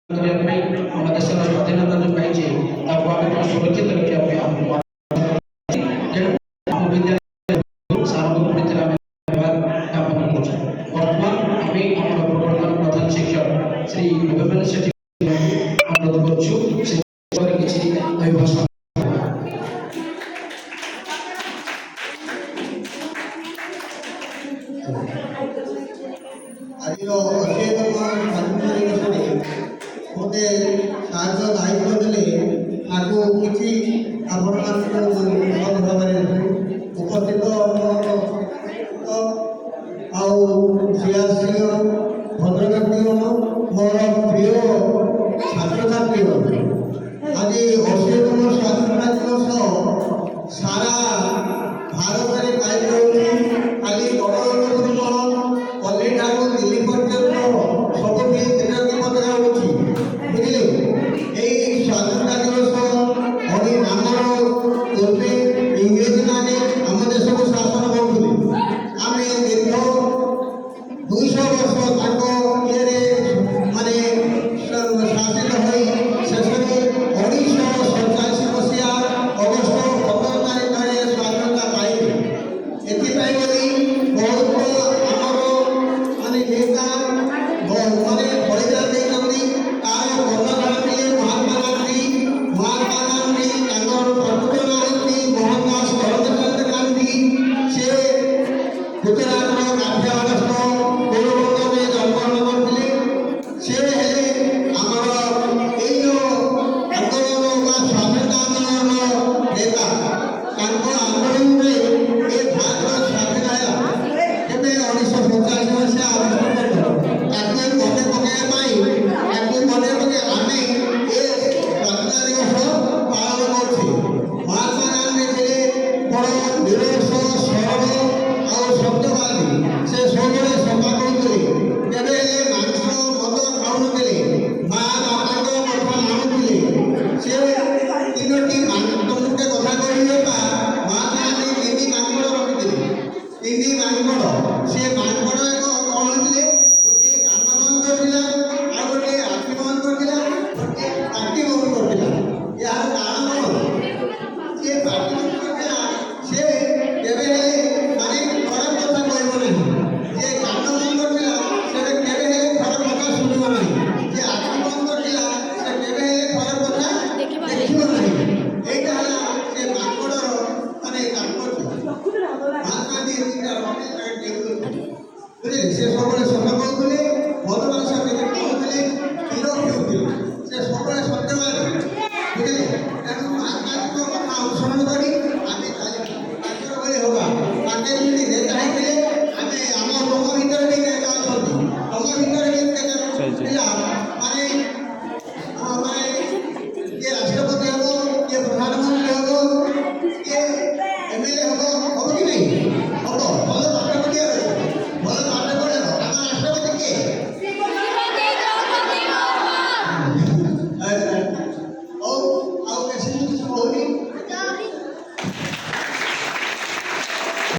ଆମ ଦେଶର ସ୍ୱାଧୀନତା ଯେଉଁ ପାଇଛେ ତାକୁ ଆମେ ସୁରକ୍ଷିତ ରଖିବା ପାଇଁ ଆମକୁ ଆମ ବିଦ୍ୟାଳୟ ସାରଙ୍କୁ ପଡ଼ିଥିଲେ ଆମେ ଜ୍ଞାପନ କରୁଛୁ। ବର୍ତ୍ତମାନ ଆମେ ଆମର ପ୍ରବର୍ତ୍ତନ ପ୍ରଧାନ ଶିକ୍ଷକ ଶ୍ରୀ ଭବେନ୍ଦ୍ର ସେଠୀ ଅନୁରୋଧ କରୁଛୁ ସେ କିଛି ଅଭିଭାଷଣ ଆଜିର ଅଧ୍ୟୟନ ସ୍ୱାଧୀନତା ମୋତେ ସାହାଯ୍ୟ ଦାୟିତ୍ୱ ଦେଲେ ତାକୁ କିଛି ଆପଣମାନଙ୍କୁ ଭଲ ଭାବରେ ଉପସ୍ଥିତ